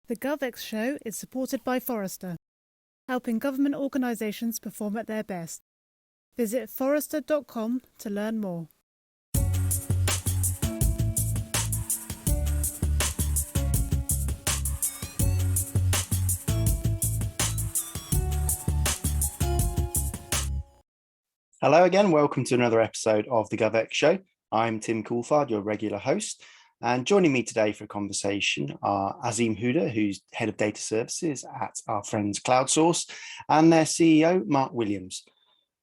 The GovX Show is supported by Forrester, helping government organisations perform at their best. Visit forrester.com to learn more. Hello again, welcome to another episode of the GovX Show. I'm Tim Coulthard, your regular host, and joining me today for a conversation are Azeem Huda, who's Head of Data Services at our friends CloudSource, and their CEO, Mark Williams.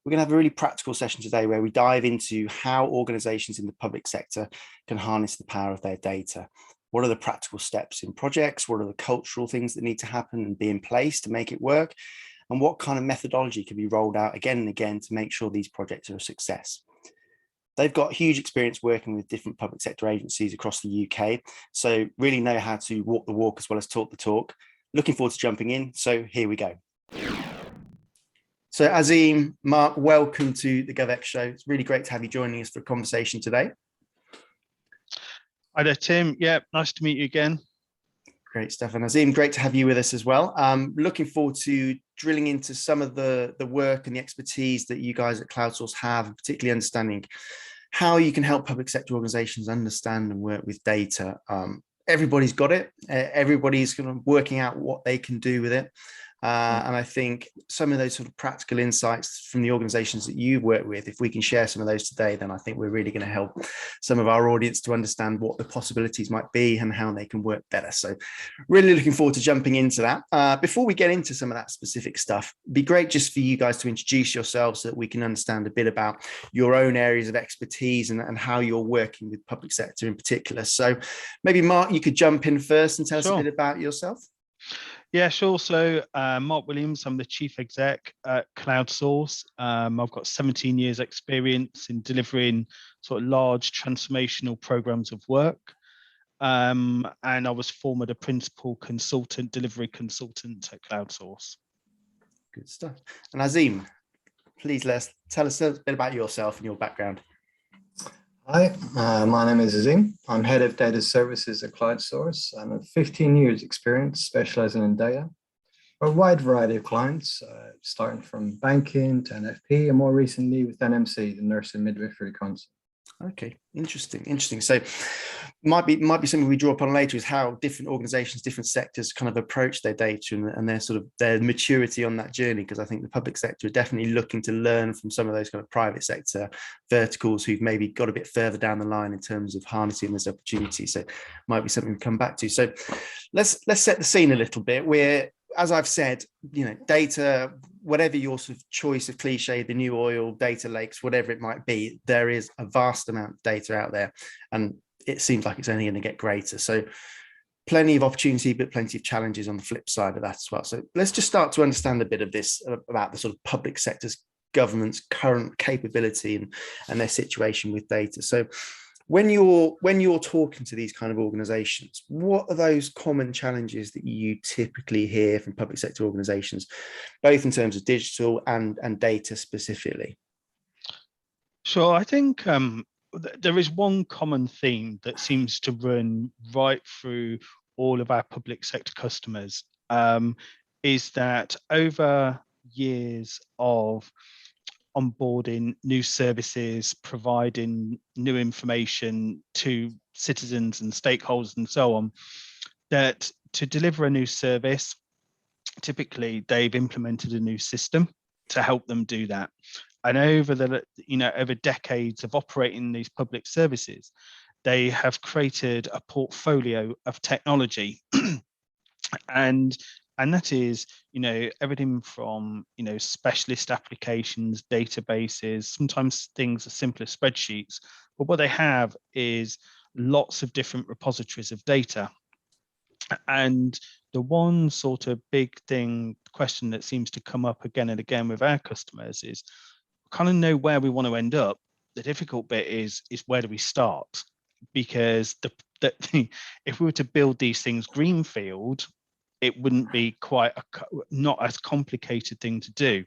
We're going to have a really practical session today where we dive into how organizations in the public sector can harness the power of their data. What are the practical steps in projects? What are the cultural things that need to happen and be in place to make it work? And what kind of methodology can be rolled out again and again to make sure these projects are a success? They've got huge experience working with different public sector agencies across the UK, so really know how to walk the walk as well as talk the talk. Looking forward to jumping in, so here we go. So Azeem, Mark, welcome to the GovX Show. It's really great to have you joining us for a conversation today. Hi there, Tim. Yeah, nice to meet you again. Great stuff. And Azeem, great to have you with us as well. Looking forward to drilling into some of the work and the expertise that you guys at CloudSource have, and particularly understanding how you can help public sector organizations understand and work with data. Everybody's got it. Everybody's kind of working out what they can do with it. And I think some of those sort of practical insights from the organizations that you work with, if we can share some of those today, then I think we're really going to help some of our audience to understand what the possibilities might be and how they can work better. So really looking forward to jumping into that. Before we get into some of that specific stuff, it'd be great just for you guys to introduce yourselves so that we can understand a bit about your own areas of expertise and how you're working with public sector in particular. So maybe Mark, you could jump in first and tell us a bit about yourself. Yeah, sure. So Mark Williams, I'm the Chief Exec at CloudSource. I've got 17 years experience in delivering sort of large transformational programs of work. And I was formerly the principal consultant, delivery consultant at CloudSource. Good stuff. And Azeem, please tell us a bit about yourself and your background. Hi, my name is Azeem. I'm Head of Data Services at CloudSource. I have 15 years experience specializing in data for a wide variety of clients, starting from banking to NFP and more recently with NMC, the Nurse and Midwifery Council. Okay, interesting. So might be something we draw upon later is how different organizations, different sectors kind of approach their data and their sort of their maturity on that journey, because I think the public sector are definitely looking to learn from some of those kind of private sector verticals who've maybe got a bit further down the line in terms of harnessing this opportunity. So might be something we come back to. So let's set the scene a little bit. We're, as I've said, data, whatever your sort of choice of cliche, the new oil, data lakes, whatever it might be, there is a vast amount of data out there, and it seems like it's only going to get greater. So plenty of opportunity, but plenty of challenges on the flip side of that as well. So let's just start to understand a bit of this about the sort of public sector's government's current capability and their situation with data. So when you're talking to these kind of organizations, what are those common challenges that you typically hear from public sector organizations, both in terms of digital and data specifically? Sure. I think there is one common theme that seems to run right through all of our public sector customers, is that over years of onboarding new services, providing new information to citizens and stakeholders and so on, that to deliver a new service, typically they've implemented a new system to help them do that. And over decades of operating these public services, they have created a portfolio of technology and that is, everything from, specialist applications, databases, sometimes things as simple as spreadsheets. But what they have is lots of different repositories of data. And the one sort of big question that seems to come up again and again with our customers is kind of know where we want to end up. The difficult bit is where do we start? Because if we were to build these things greenfield, it wouldn't be not as complicated thing to do.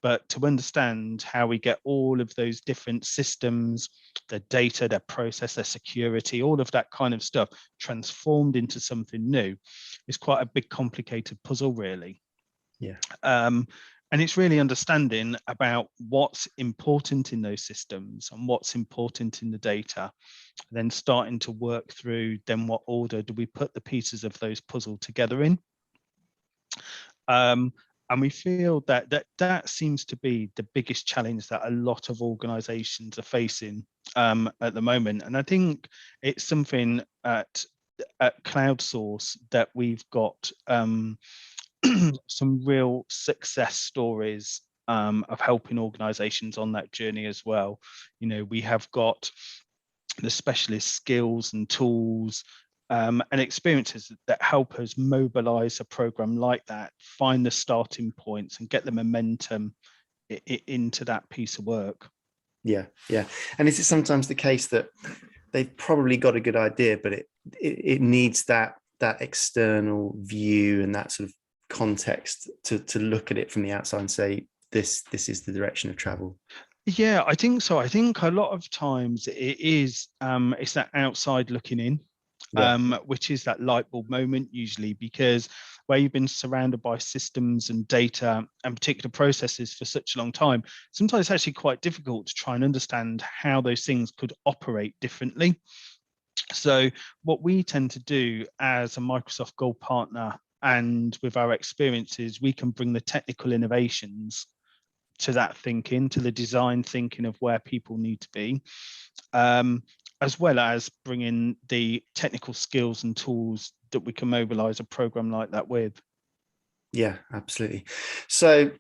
But to understand how we get all of those different systems, their data, their process, their security, all of that kind of stuff transformed into something new is quite a big, complicated puzzle, really. Yeah. And it's really understanding about what's important in those systems and what's important in the data, and then starting to work through then what order do we put the pieces of those puzzle together in. And we feel that seems to be the biggest challenge that a lot of organizations are facing at the moment. And I think it's something at CloudSource that we've got some real success stories of helping organizations on that journey as well. You know, we have got the specialist skills and tools and experiences that help us mobilize a program like that, find the starting points and get the momentum into that piece of work. Yeah. And is it sometimes the case that they've probably got a good idea, but it needs that external view and that sort of context to look at it from the outside and say, this is the direction of travel? Yeah, I think so. I think a lot of times it is it's that outside looking in. Which is that light bulb moment usually, because where you've been surrounded by systems and data and particular processes for such a long time, sometimes it's actually quite difficult to try and understand how those things could operate differently. So what we tend to do as a Microsoft Gold partner and with our experiences, we can bring the technical innovations to that thinking, to the design thinking of where people need to be. As well as bringing the technical skills and tools that we can mobilize a program like that with. Yeah, absolutely. So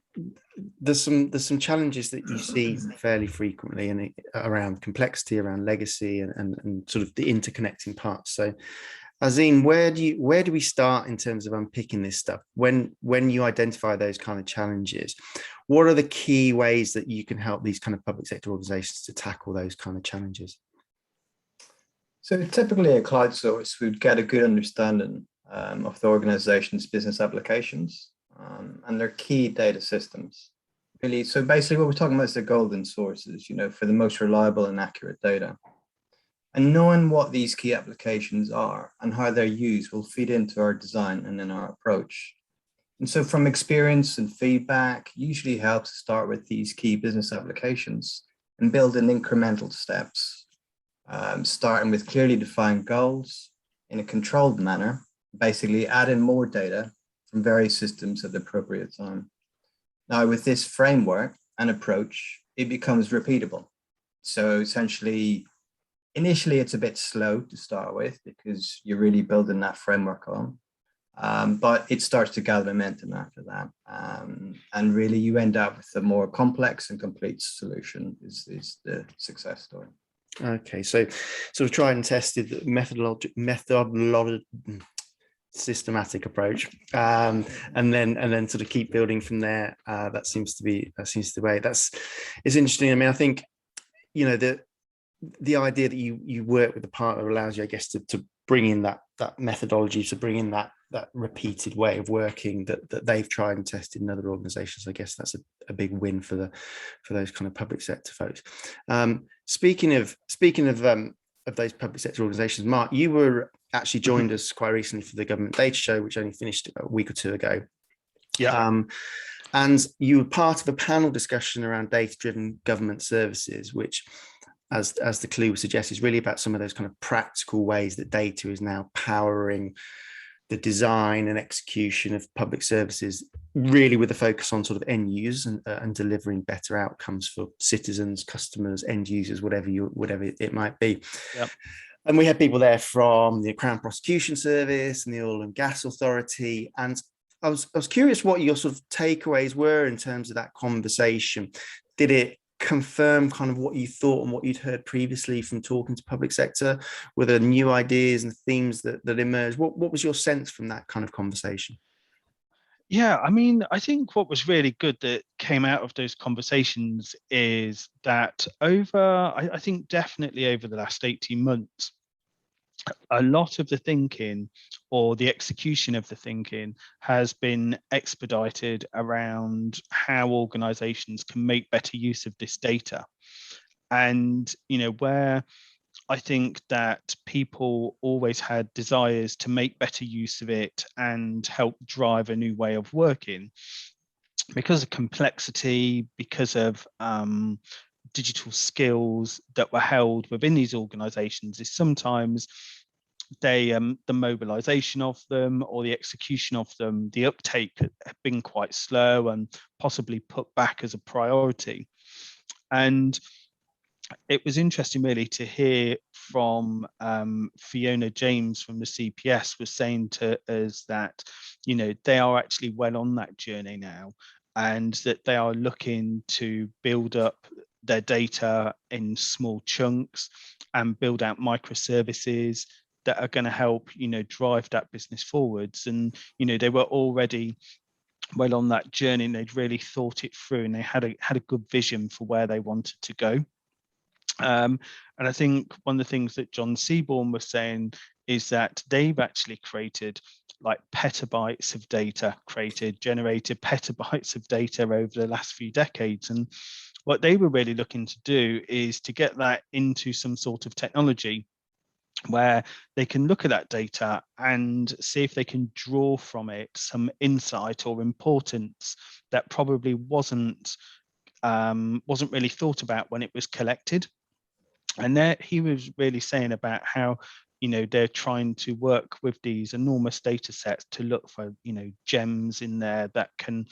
there's some challenges that you see fairly frequently and around complexity, around legacy, and sort of the interconnecting parts. So Azeem, where do we start in terms of unpicking this stuff? When you identify those kind of challenges, what are the key ways that you can help these kind of public sector organizations to tackle those kind of challenges? So typically at CloudSource, we'd get a good understanding of the organization's business applications and their key data systems. Really, so basically what we're talking about is the golden sources, you know, for the most reliable and accurate data. And knowing what these key applications are and how they're used will feed into our design and in our approach. And so from experience and feedback, usually helps to start with these key business applications and build in incremental steps. Starting with clearly defined goals in a controlled manner, basically add in more data from various systems at the appropriate time. Now, with this framework and approach, it becomes repeatable. So essentially, initially, it's a bit slow to start with because you're really building that framework on, but it starts to gather momentum after that. And really, you end up with a more complex and complete solution is the success story. Okay, so sort of tried and tested methodological systematic approach, and then sort of keep building from there. That seems to be the way. It's interesting. I mean, I think, you know, the idea that you work with a partner allows you, I guess, to bring in that methodology, to bring in that repeated way of working that they've tried and tested in other organizations. I guess that's a big win for those kind of public sector folks. Speaking of those public sector organizations, Mark, you were actually joined us quite recently for the Government Data Show, which only finished a week or two ago. Yeah. And you were part of a panel discussion around data-driven government services, which, as the clue suggests, is really about some of those kind of practical ways that data is now powering the design and execution of public services, really with a focus on sort of end users and delivering better outcomes for citizens, customers, end users, whatever it might be. Yep. And we had people there from the Crown Prosecution Service and the Oil and Gas Authority. And I was curious what your sort of takeaways were in terms of that conversation. Did it confirm kind of what you thought and what you'd heard previously from talking to public sector? Were there new ideas and themes that emerged? What was your sense from that kind of conversation? Yeah, I mean, I think what was really good that came out of those conversations is that I think definitely over the last 18 months, a lot of the thinking or the execution of the thinking has been expedited around how organizations can make better use of this data. And, where I think that people always had desires to make better use of it and help drive a new way of working, because of complexity, because of digital skills that were held within these organizations, is sometimes the mobilization of them or the execution of them, the uptake have been quite slow and possibly put back as a priority. And it was interesting really to hear from Fiona James from the CPS was saying to us that, they are actually well on that journey now, and that they are looking to build up their data in small chunks and build out microservices that are going to help, drive that business forwards. And, they were already well on that journey, and they'd really thought it through, and they had a good vision for where they wanted to go. And I think one of the things that John Seaborn was saying is that they've actually created like petabytes of data, generated petabytes of data over the last few decades. And what they were really looking to do is to get that into some sort of technology where they can look at that data and see if they can draw from it some insight or importance that probably wasn't really thought about when it was collected. And there he was really saying about how, they're trying to work with these enormous data sets to look for, gems in there that can,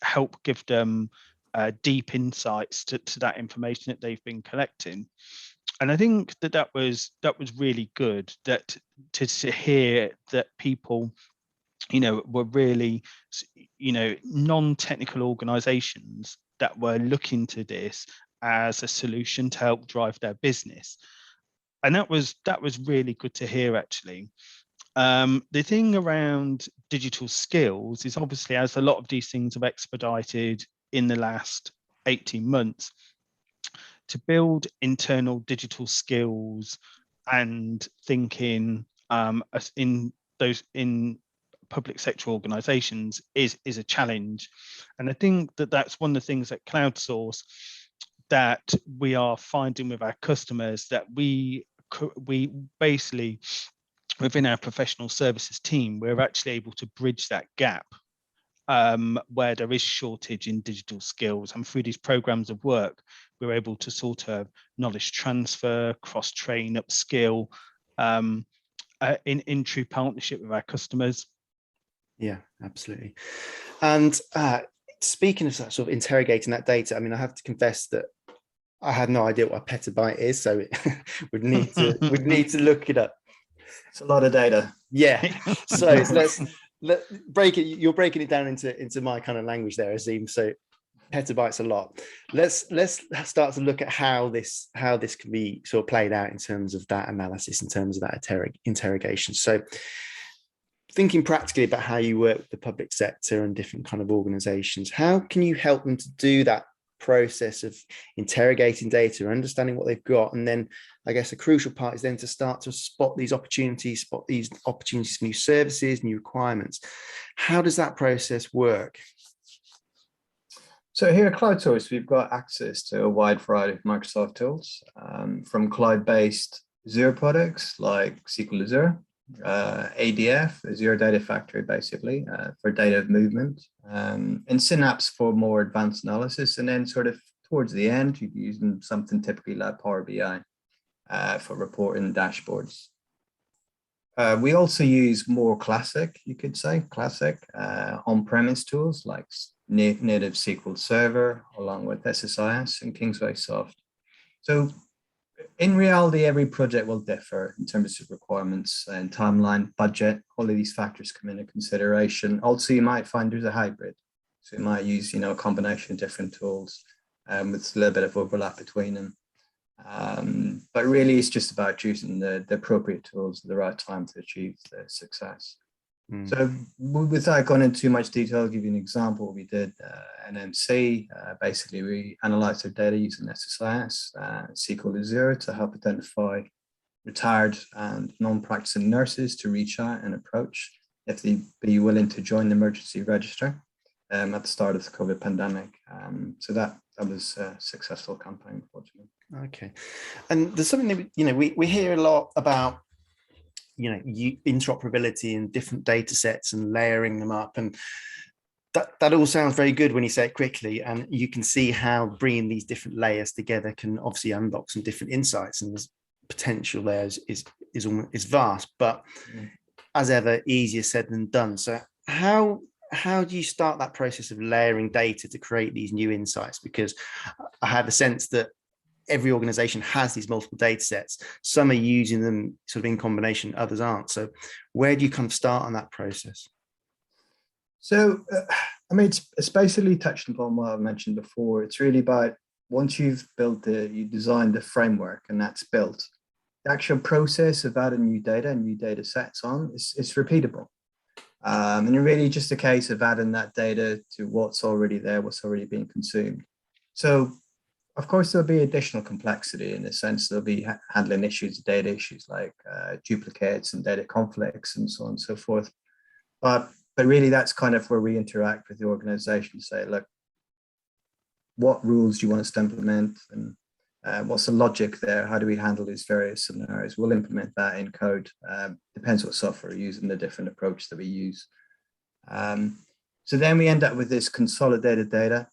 help give them deep insights to that information that they've been collecting. And I think that was really good, that to hear that people, were really, non-technical organizations that were looking to this as a solution to help drive their business. And that was really good to hear, actually. The thing around digital skills is, obviously, as a lot of these things have expedited in the last 18 months, to build internal digital skills and thinking in public sector organizations is a challenge. And I think that that's one of the things at CloudSource that we are finding with our customers, that we basically, within our professional services team, we're actually able to bridge that gap where there is shortage in digital skills. And through these programs of work, we're able to sort of knowledge transfer, cross-train, upskill in true partnership with our customers. Yeah, absolutely. And speaking of sort of interrogating that data, I mean, I have to confess that I had no idea what a petabyte is, so we'd need to look it up. It's a lot of data. Yeah. So let's break it. You're breaking it down into my kind of language there, Azeem. So petabytes a lot. Let's start to look at how this can be sort of played out in terms of that analysis, in terms of that interrogation. So thinking practically about how you work with the public sector and different kind of organizations, how can you help them to do that process of interrogating data, understanding what they've got? And then I guess a crucial part is then to start to spot these opportunities for new services, new requirements. How does that process work? So here at CloudSource, we've got access to a wide variety of Microsoft tools, from cloud-based Azure products like SQL Azure, ADF, Azure Data Factory, basically, for data movement, and Synapse for more advanced analysis. And then sort of towards the end, you'd be using something typically like Power BI for reporting and dashboards. We also use more classic on-premise tools like native SQL Server, along with SSIS and Kingsway Soft. So in reality, every project will differ in terms of requirements and timeline, budget. All of these factors come into consideration. Also, you might find there's a hybrid. So you might use, a combination of different tools with a little bit of overlap between them. But really, it's just about choosing the appropriate tools at the right time to achieve the success. So without going into too much detail, I'll give you an example. We did NMC. Basically, we analyzed our data using SSIS, SQL Azure to help identify retired and non-practicing nurses to reach out and approach if they'd be willing to join the emergency register at the start of the COVID pandemic. So that was a successful campaign, fortunately. Okay. And there's something that, you know, we hear a lot about, you know, interoperability and different data sets and layering them up. And that all sounds very good when you say it quickly, and you can see how bringing these different layers together can obviously unlock some different insights, and there's potential there is vast, but as ever, easier said than done. So how do you start that process of layering data to create these new insights? Because I have a sense that every organization has these multiple data sets. Some are using them sort of in combination, others aren't. So where do you kind of start on that process? So, I mean, it's basically touched upon what I've mentioned before. It's really about once you've built you designed the framework and that's built, the actual process of adding new data and new data sets on is repeatable. And it's really just a case of adding that data to what's already there, what's already being consumed. So, of course, there'll be additional complexity in the sense there'll be handling data issues like duplicates and data conflicts and so on and so forth. But really, that's kind of where we interact with the organization to say, look, what rules do you want us to implement? And what's the logic there? How do we handle these various scenarios? We'll implement that in code. Depends what software we're using, the different approach that we use. So then we end up with this consolidated data.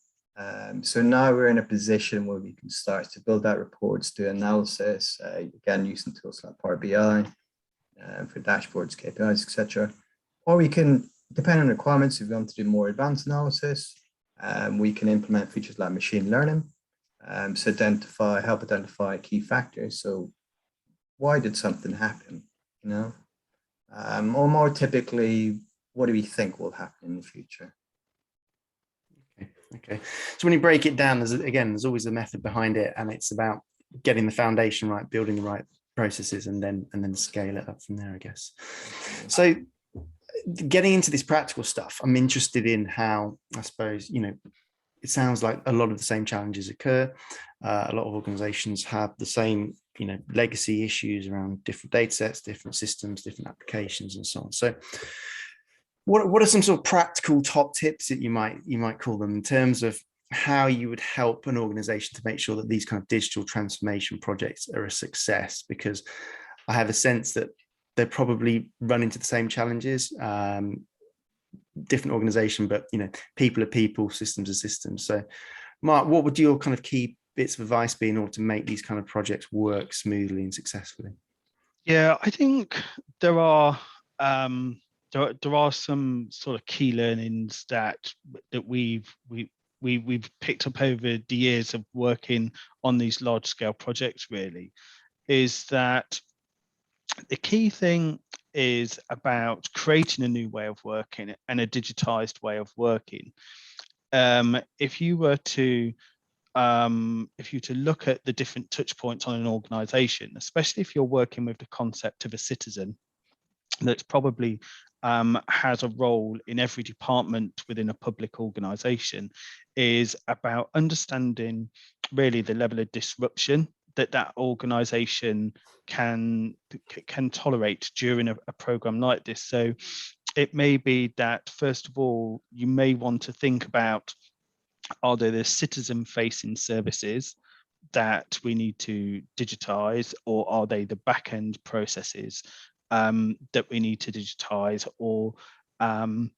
So now we're in a position where we can start to build out reports, do analysis, again, using tools like Power BI for dashboards, KPIs, etc. Or we can, depending on requirements, if we want to do more advanced analysis, we can implement features like machine learning. So help identify key factors. So why did something happen, you know? Or more typically, what do we think will happen in the future? Okay. So when you break it down, there's always a method behind it, and it's about getting the foundation right, building the right processes, and then scale it up from there, I guess. So getting into this practical stuff, I'm interested in how, I suppose, you know, it sounds like a lot of the same challenges occur. A lot of organizations have the same, you know, legacy issues around different data sets, different systems, different applications, and so on. So what are some sort of practical top tips that you might call them in terms of how you would help an organization to make sure that these kind of digital transformation projects are a success? Because I have a sense that they probably run into the same challenges. Different organization, but you know, people are people, systems are systems. So Mark, what would your kind of key bits of advice be in order to make these kind of projects work smoothly and successfully? Yeah, I think there are some sort of key learnings that we've picked up over the years of working on these large scale projects. Really, is that the key thing is about creating a new way of working and a digitized way of working. If you were to look at the different touch points on an organization, especially if you're working with the concept of a citizen that probably has a role in every department within a public organization, is about understanding really the level of disruption that organization can tolerate during a program like this. So it may be that, first of all, you may want to think about, are there the citizen facing services that we need to digitize, or are they the back end processes that we need to digitize, or and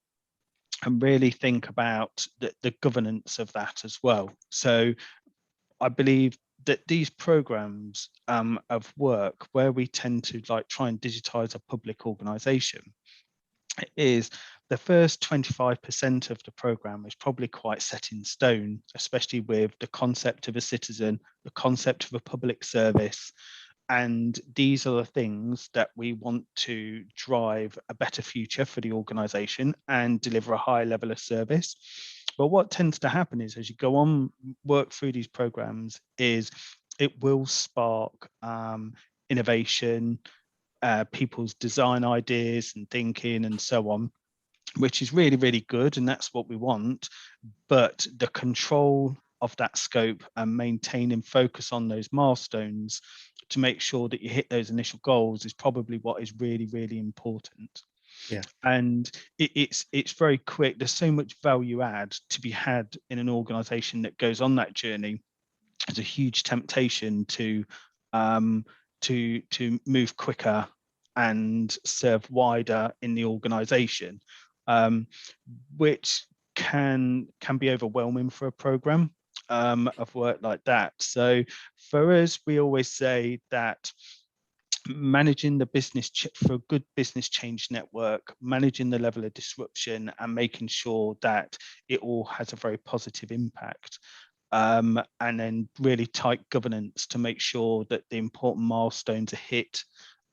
really think about the governance of that as well. So I believe that these programs of work where we tend to try and digitize a public organization is the first 25% of the program is probably quite set in stone, especially with the concept of a citizen, the concept of a public service. And these are the things that we want to drive a better future for the organization and deliver a high level of service. But what tends to happen is, as you go on, work through these programs, is it will spark innovation, people's design ideas and thinking and so on, which is really, really good. And that's what we want. But the control of that scope and maintain and focus on those milestones to make sure that you hit those initial goals is probably what is really, really important. Yeah. And it's very quick. There's so much value add to be had in an organization that goes on that journey. It's a huge temptation to move quicker and serve wider in the organization, which can be overwhelming for a program of work like that. So for us, we always say that managing the business for a good business change network, managing the level of disruption and making sure that it all has a very positive impact. And then really tight governance to make sure that the important milestones are hit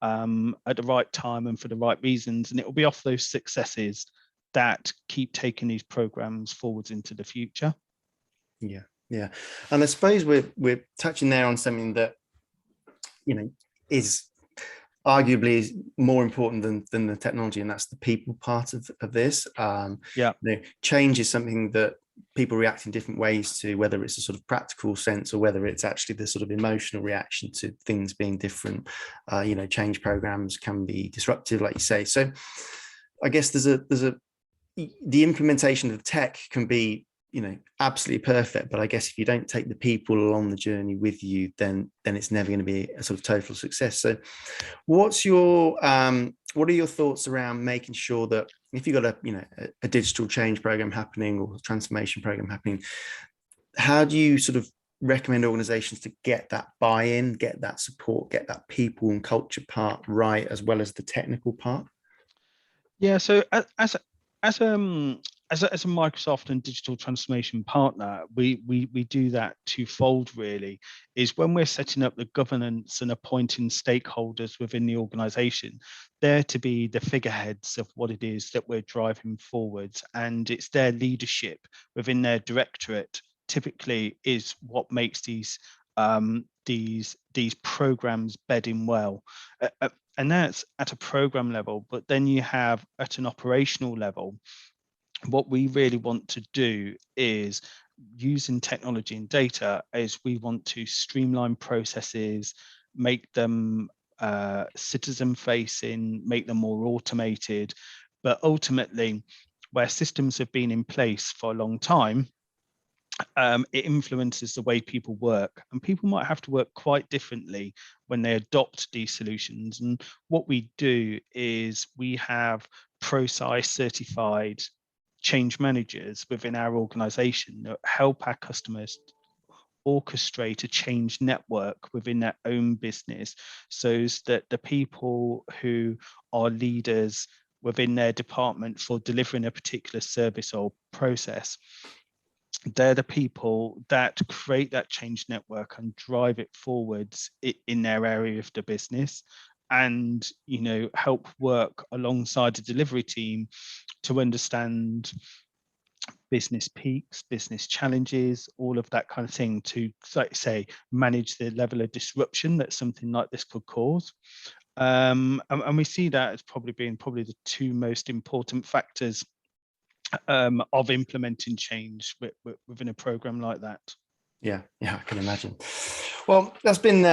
at the right time and for the right reasons. And it will be off those successes that keep taking these programs forwards into the future. Yeah, yeah. And I suppose we're touching there on something that, you know, is arguably more important than the technology, and that's the people part of this. Yeah, you know, change is something that people react in different ways to, whether it's a sort of practical sense or whether it's actually the sort of emotional reaction to things being different. You know, change programs can be disruptive, like you say. So I guess the implementation of tech can be, you know, absolutely perfect, but I guess if you don't take the people along the journey with you, then it's never going to be a sort of total success. So what are your thoughts around making sure that if you've got a digital change program happening or a transformation program happening, how do you sort of recommend organizations to get that buy-in, get that support, get that people and culture part right, as well as the technical part? Yeah, so as a Microsoft and digital transformation partner, we do that twofold really. Is when we're setting up the governance and appointing stakeholders within the organization, they're to be the figureheads of what it is that we're driving forwards, and it's their leadership within their directorate typically is what makes these programs bed in well. And that's at a program level, but then you have at an operational level, what we really want to do is using technology and data is we want to streamline processes, make them citizen facing, make them more automated, but ultimately where systems have been in place for a long time, it influences the way people work, and people might have to work quite differently when they adopt these solutions. And what we do is we have ProSci certified change managers within our organization that help our customers orchestrate a change network within their own business, so that the people who are leaders within their department for delivering a particular service or process, they're the people that create that change network and drive it forwards in their area of the business, and, you know, help work alongside the delivery team to understand business peaks, business challenges, all of that kind of thing, to, like say, manage the level of disruption that something like this could cause. And we see that as probably being the two most important factors of implementing change within a program like that. Yeah, I can imagine. Well, that's been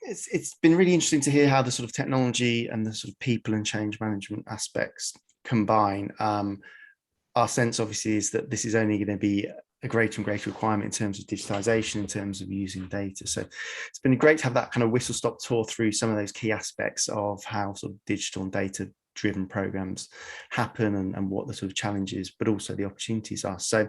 it's been really interesting to hear how the sort of technology and the sort of people and change management aspects combine. Our sense obviously is that this is only going to be a greater and greater requirement in terms of digitization, in terms of using data. So it's been great to have that kind of whistle stop tour through some of those key aspects of how sort of digital and data driven programs happen, and what the sort of challenges but also the opportunities are. So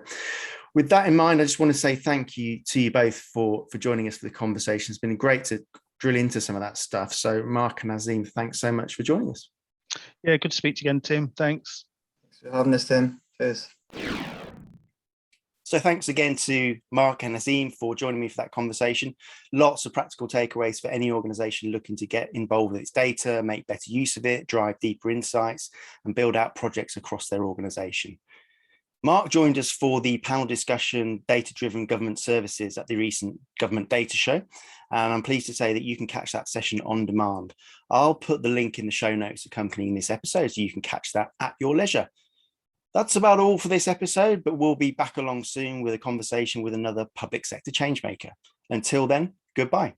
with that in mind, I just want to say thank you to you both for joining us for the conversation. It's been great to drill into some of that stuff. So Mark and Azeem, thanks so much for joining us. Yeah, good to speak to you again, Tim. Thanks for having us, Tim. Cheers. So thanks again to Mark and Azeem for joining me for that conversation. Lots of practical takeaways for any organization looking to get involved with its data, make better use of it, drive deeper insights, and build out projects across their organization. Mark joined us for the panel discussion, Data-Driven Government Services, at the recent Government Data Show. And I'm pleased to say that you can catch that session on demand. I'll put the link in the show notes accompanying this episode so you can catch that at your leisure. That's about all for this episode, but we'll be back along soon with a conversation with another public sector changemaker. Until then, goodbye.